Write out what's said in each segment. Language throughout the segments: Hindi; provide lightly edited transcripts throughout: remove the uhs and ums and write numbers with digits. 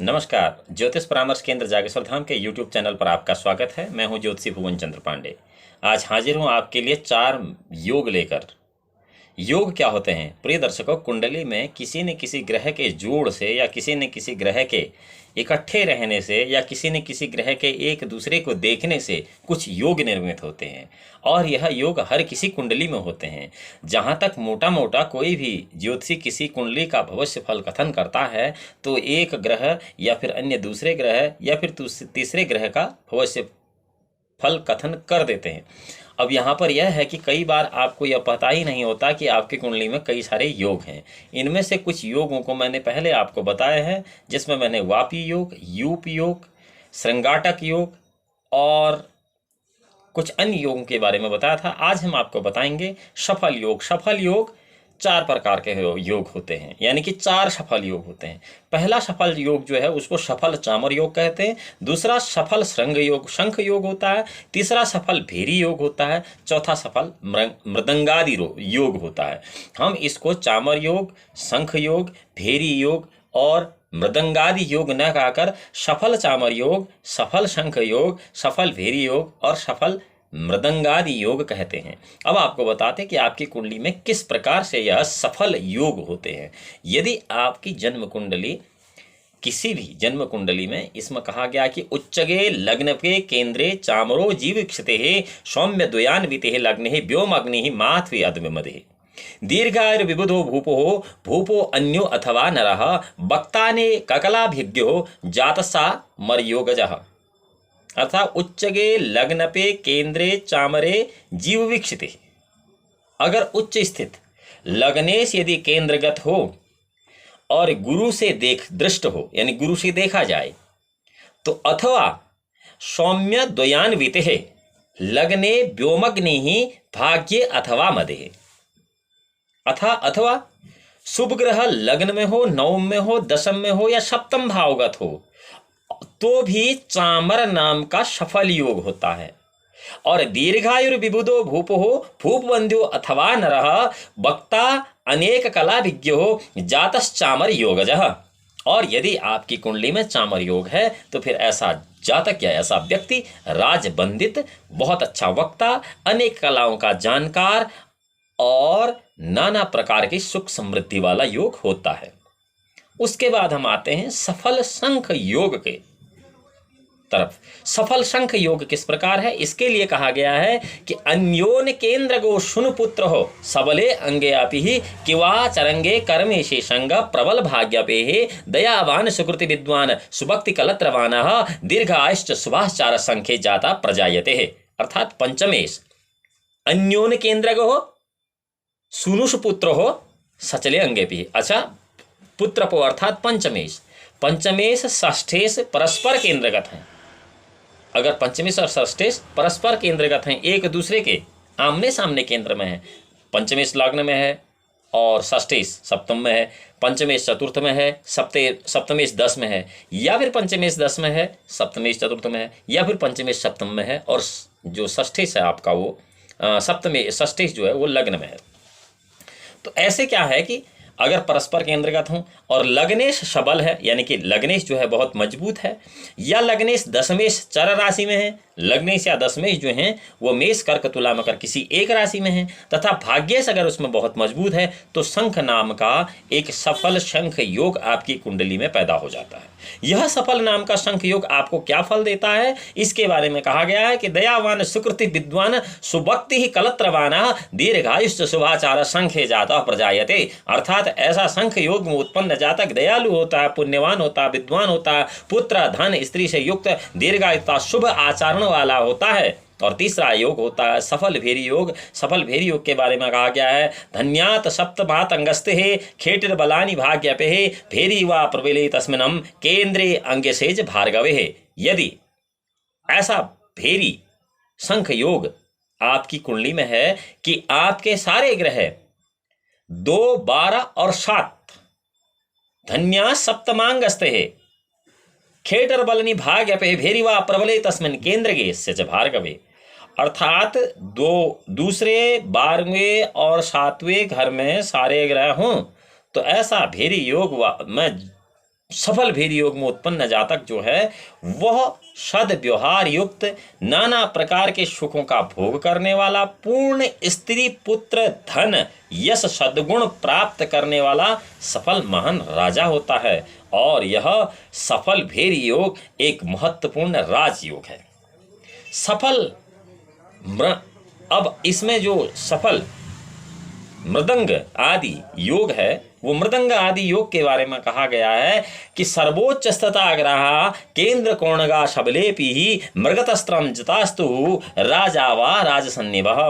नमस्कार। ज्योतिष परामर्श केंद्र जागेश्वर धाम के YouTube चैनल पर आपका स्वागत है। मैं हूं ज्योतिषी भुवन चंद्र पांडे। आज हाजिर हूं आपके लिए 4 योग लेकर। योग क्या होते हैं प्रिय दर्शकों? कुंडली में किसी न किसी ग्रह के जोड़ से या किसी न किसी ग्रह के इकट्ठे रहने से या किसी न किसी ग्रह के एक दूसरे को देखने से कुछ योग निर्मित होते हैं और यह योग हर किसी कुंडली में होते हैं। जहाँ तक मोटा मोटा कोई भी ज्योतिषी किसी कुंडली का भविष्य फल कथन करता है तो एक ग्रह या फिर अन्य दूसरे ग्रह या फिर तीसरे ग्रह का भविष्य फल कथन कर देते हैं। अब यहाँ पर यह है कि कई बार आपको यह पता ही नहीं होता कि आपकी कुंडली में कई सारे योग हैं। इनमें से कुछ योगों को मैंने पहले आपको बताया है, जिसमें मैंने वापी योग, यूप योग, श्रृंगाटक योग और कुछ अन्य योगों के बारे में बताया था। आज हम आपको बताएंगे सफल योग। सफल योग 4 प्रकार के योग होते हैं, यानी कि 4 सफल योग होते हैं। पहला सफल योग जो है उसको सफल चामर योग कहते हैं। दूसरा सफल शंख योग होता है। तीसरा सफल भेरी योग होता है। चौथा सफल मृदंगादि योग होता है। हम इसको चामर योग, शंख योग, भेरी योग और मृदंगादि योग न कहकर सफल चामर योग, सफल शंख योग, सफल भेरी योग और सफल मृदंगादि योग कहते हैं। अब आपको बताते हैं कि आपकी कुंडली में किस प्रकार से यह सफल योग होते हैं। यदि आपकी जन्म कुंडली किसी भी जन्म कुंडली में इसमें कहा गया कि उच्चगे लग्न के केंद्रे चामरो जीविक्षते सौम्य द्वयान्विते लग्ने व्योमग्नि माथवे अद्विमदे दीर्घायुर्विबुधो भूपो अन्यो अथवा नरः वक्ताने ककलाभिज्ञो जातसा मर्योगजः। अर्थात उच्चगे लग्नपे केंद्रे चामरे जीव वीक्षिते। अगर उच्च स्थित लग्नेश यदि केंद्रगत हो और गुरु से दृष्ट हो, यानी गुरु से देखा जाए, तो अथवा सौम्य द्वयान्विते लग्ने व्योमग्नि ही भाग्ये अथवा मदे। अथवा शुभ ग्रह लग्न में हो, नवम में हो, दशम में हो या सप्तम भावगत हो तो भी चामर नाम का सफल योग होता है। और दीर्घायुर्विबुधो भूपबंध्यो अथवा नरः वक्ता अनेक कलाभिज्ञो जातश्चामर योगजः। और यदि आपकी कुंडली में चामर योग है तो फिर ऐसा जातक या ऐसा व्यक्ति राजबंदित, बहुत अच्छा वक्ता, अनेक कलाओं का जानकार और नाना प्रकार की सुख समृद्धि वाला योग होता है। उसके बाद हम आते हैं सफल शंख योग के तरफ। सफल शंख योग किस प्रकार है? इसके लिए कहा गया है कि अन्योन केंद्र गो शुन पुत्र हो सबले अंगे आपी ही किवा चरंगे कर्मे शेषंग प्रबल भाग्यपे दयावान सुकृति विद्वान सुभक्ति कलत्रवान दीर्घायुश्च शुभाचार संख्ये जाता प्रजायते है। अर्थात पंचमेश अन्योन केंद्र गो सुनुष पुत्र हो सचले अंगे भी। अच्छा, पुत्र को अर्थात पंचमेश षष्ठेश परस्पर केंद्रगत हैं। अगर पंचमेश और षष्ठेश परस्पर केंद्रगत हैं, एक दूसरे के आमने सामने केंद्र में है, पंचमेश लग्न में है और षष्ठेश सप्तम में है, पंचमेश चतुर्थ में है, सप्तमेश 10 में है, या फिर पंचमेश 10 में है, सप्तमेश चतुर्थ में है, या फिर पंचमेश सप्तम में है और जो षष्ठेश है आपका वो षष्ठेश जो है वो लग्न में है। तो ऐसे क्या है कि अगर परस्पर केंद्रगत हों और लग्नेश सबल है, यानी कि लग्नेश जो है बहुत मजबूत है, या लग्नेश दशमेश चर राशि में है, लग्नेश या दशमेश जो हैं वो मेष कर्क तुला मकर किसी एक राशि में है, तथा भाग्येश अगर उसमें बहुत मजबूत है तो शंख नाम का एक सफल शंख योग आपकी कुंडली में पैदा हो जाता है। यह सफल नाम का शंख योग आपको क्या फल देता है, इसके बारे में कहा गया है कि दयावान सुकृति विद्वान सुभक्ति ही कलत्रवान दीर्घायुष्च शुभाचार शंखे जाता प्रजायते। अर्थात ऐसा शंख योग में उत्पन्न जातक दयालु होता है, पुण्यवान होता है, विद्वान होता है, पुत्र धन स्त्री से युक्त दीर्घायुता शुभ आचरण वाला होता है। और तीसरा योग होता है सफल भेरी योग। सफल भेरी योग के बारे में कहा गया है धन्यात सप्तमात अंगस्ते है खेटिर बलानी भाग्यपे है भेरी वा प्रबले तस्मिनम केंद्रे अंगसेज भार्गवे है। यदि ऐसा भेरी शंख योग आपकी कुंडली में है कि आपके सारे ग्रह 2, 12 और 7 धन्या सप्तमांगस्ते है खेटर बलनी भाग्यपे भेरीवा प्रबले तस्मिन केंद्रगे से भार्गवे। अर्थात दूसरे 12वें और 7वें घर में सारे ग्रह हों तो ऐसा भेरी योग में सफल भेद योग में उत्पन्न जातक जो है वह सद व्यवहार युक्त, नाना प्रकार के सुखों का भोग करने वाला, पूर्ण स्त्री पुत्र धन यश सद्गुण प्राप्त करने वाला सफल महान राजा होता है। और यह सफल भेद योग एक महत्वपूर्ण राजयोग है। सफल अब इसमें जो सफल मृदंग आदि योग है, वो मृदंग आदि योग के बारे में कहा गया है कि सर्वोच्च स्थिताग्रह केंद्र कोणगा शबलेपि मृगतस्त्रम जतास्तु राजा वा राजसन्निभः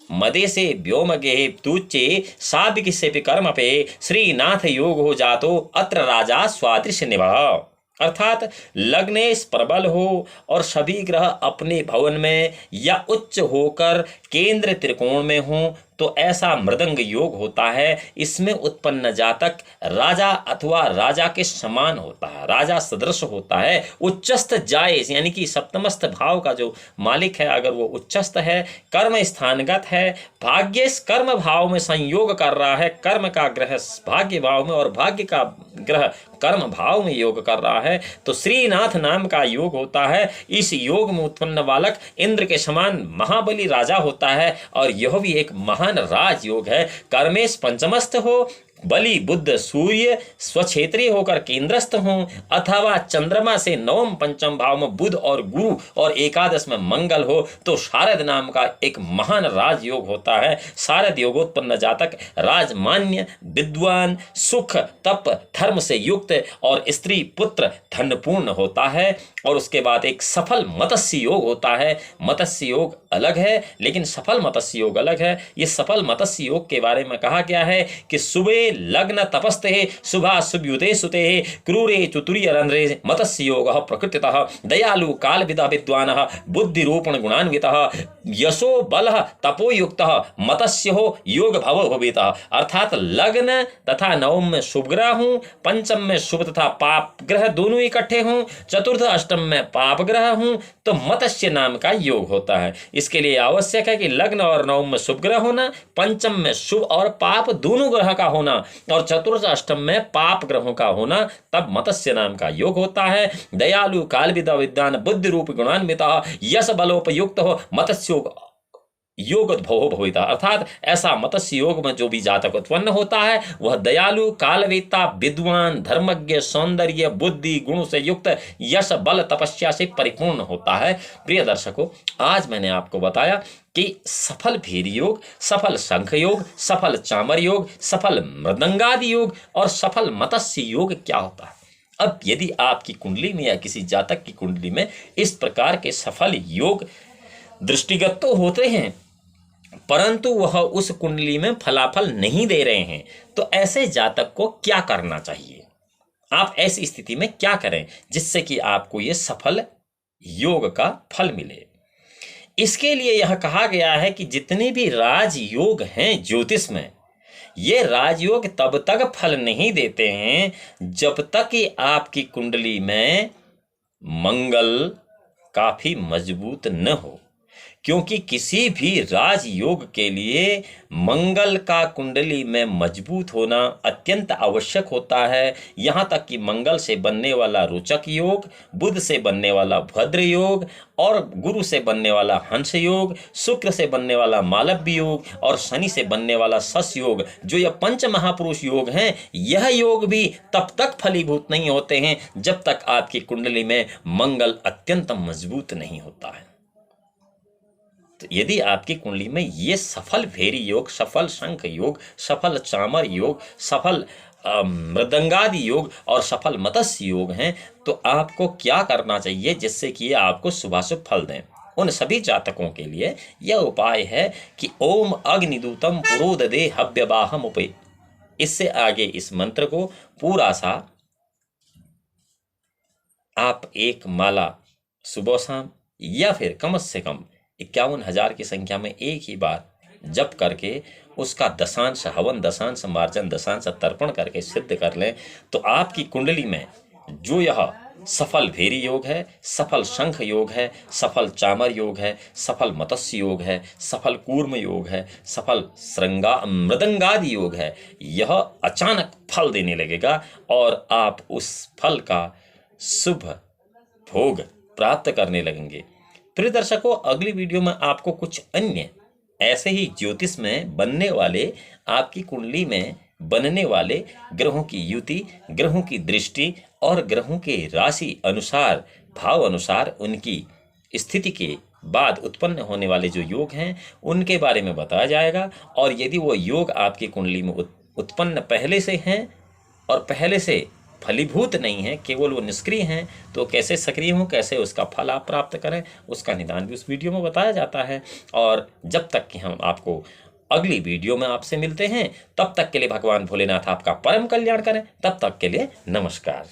मदेसे व्योमगे तुच्चे साबिक से कर्म पे श्रीनाथ योग हो जातो अत्र राजा स्वादृश्य निभः। अर्थात लग्नेश प्रबल हो और सभी ग्रह अपने भवन में या उच्च होकर केंद्र त्रिकोण में हो तो ऐसा मृदंग योग होता है। इसमें उत्पन्न जातक राजा अथवा राजा के समान होता है, राजा सदृश होता है। उच्चस्थ जायज यानी कि सप्तमस्थ भाव का जो मालिक है अगर वो उच्चस्थ है, कर्म स्थानगत है, भाग्य कर्म भाव में संयोग कर रहा है, कर्म का ग्रह भाग्य भाव में और भाग्य का ग्रह कर्म भाव में योग कर रहा है, तो श्रीनाथ नाम का योग होता है। इस योग में उत्पन्न बालक इंद्र के समान महाबली राजा होता है और यह भी एक महान राजयोग है। कर्मेश पंचमस्थ हो, बलि बुद्ध सूर्य स्वक्षेत्रीय होकर केंद्रस्थ हों, अथवा चंद्रमा से नवम पंचम भाव में बुध और गुरु और एकादश में मंगल हो तो शारद नाम का एक महान राजयोग होता है। शारद योगोत्पन्न जातक राजमान्य, विद्वान, सुख, तप, धर्म से युक्त और स्त्री पुत्र धनपूर्ण होता है। और उसके बाद एक सफल मत्स्य योग होता है। मत्स्य योग अलग है लेकिन सफल मत्स्य योग अलग है। ये सफल मत्स्य योग के बारे में कहा गया है कि सुबह लग्न तपस्ते शुभा शुभयुते सुते क्रूरे चतुर्य रंध्रे मत्स्य योग प्रकृतितः दयालु काल विदा विद्वान बुद्धि रूपण गुणान्वितः यशो बल तपोयुक्त मत्स्य हो योग भव भवित। अर्थात लग्न तथा नवम में शुभ ग्रह हूँ, पंचम में शुभ तथा पाप ग्रह दोनों इकट्ठे हूँ, चतुर्थ अष्टम में पाप ग्रह हूँ तो मत्स्य नाम का योग होता है। इसके लिए आवश्यक है कि लग्न और नवम में शुभ ग्रह होना, पंचम में शुभ और पाप दोनों ग्रह का होना और चतुर्थ अष्टम में पाप ग्रहों का होना, तब मत्स्य नाम का योग होता है। दयालु काल विदा विद्वान बुद्धि रूप गुणान्वित यश बलोपयुक्त हो मत्स्य योग भवो भविता। अर्थात ऐसा मत्स्य योग में जो भी जातक उत्पन्न होता है वह दयालु कालवेता विद्वान धर्मज्ञ सौंदर्य बुद्धि गुणों से युक्त यश बल तपस्या से परिपूर्ण होता है। प्रिय दर्शकों, आज मैंने आपको बताया कि सफल भीर योग, सफल शंख योग, सफल चामर योग, सफल मृदंगादि योग और सफल मत्स्य योग क्या होता है। अब यदि आपकी कुंडली में या किसी जातक की कुंडली में इस प्रकार के सफल योग दृष्टिगत तो होते हैं परंतु वह उस कुंडली में फलाफल नहीं दे रहे हैं, तो ऐसे जातक को क्या करना चाहिए? आप ऐसी स्थिति में क्या करें जिससे कि आपको ये सफल योग का फल मिले? इसके लिए यह कहा गया है कि जितने भी राजयोग हैं ज्योतिष में, ये राजयोग तब तक फल नहीं देते हैं जब तक कि आपकी कुंडली में मंगल काफी मजबूत न हो, क्योंकि किसी भी राजयोग के लिए मंगल का कुंडली में मजबूत होना अत्यंत आवश्यक होता है। यहाँ तक कि मंगल से बनने वाला रोचक योग, बुध से बनने वाला भद्र योग और गुरु से बनने वाला हंस योग, शुक्र से बनने वाला मालव्य योग और शनि से बनने वाला शश योग, जो यह पंच महापुरुष योग हैं, यह योग भी तब तक फलीभूत नहीं होते हैं जब तक आपकी कुंडली में मंगल अत्यंत मजबूत नहीं होता है। तो यदि आपकी कुंडली में ये सफल भेरी योग, सफल शंख योग, सफल चामर योग, सफल मृदंगादि योग और सफल मत्स्य योग हैं, तो आपको क्या करना चाहिए जिससे कि ये आपको शुभाशुभ फल दें? उन सभी जातकों के लिए यह उपाय है कि ओम अग्निदूतम पुरोददे हव्यवाहम उपे। इससे आगे इस मंत्र को पूरा सा आप एक माला सुबह शाम या फिर कम से कम 51,000 की संख्या में एक ही बार जप करके उसका दशांश हवन, दशांश मार्जन, दशांश तर्पण करके सिद्ध कर लें, तो आपकी कुंडली में जो यह सफल भेरी योग है, सफल शंख योग है, सफल चामर योग है, सफल मत्स्य योग है, सफल कूर्म योग है, सफल मृदंगादि योग है। यह अचानक फल देने लगेगा और आप उस फल का शुभ भोग प्राप्त करने लगेंगे। प्रिय दर्शकों, अगली वीडियो में आपको कुछ अन्य ऐसे ही ज्योतिष में बनने वाले, आपकी कुंडली में बनने वाले ग्रहों की युति, ग्रहों की दृष्टि और ग्रहों के राशि अनुसार, भाव अनुसार उनकी स्थिति के बाद उत्पन्न होने वाले जो योग हैं उनके बारे में बताया जाएगा। और यदि वो योग आपकी कुंडली में उत्पन्न पहले से हैं और पहले से फलीभूत नहीं है, केवल वो निष्क्रिय हैं, तो कैसे सक्रिय हों, कैसे उसका फल आप प्राप्त करें, उसका निदान भी उस वीडियो में बताया जाता है। और जब तक कि हम आपको अगली वीडियो में आपसे मिलते हैं, तब तक के लिए भगवान भोलेनाथ आपका परम कल्याण करें। तब तक के लिए नमस्कार।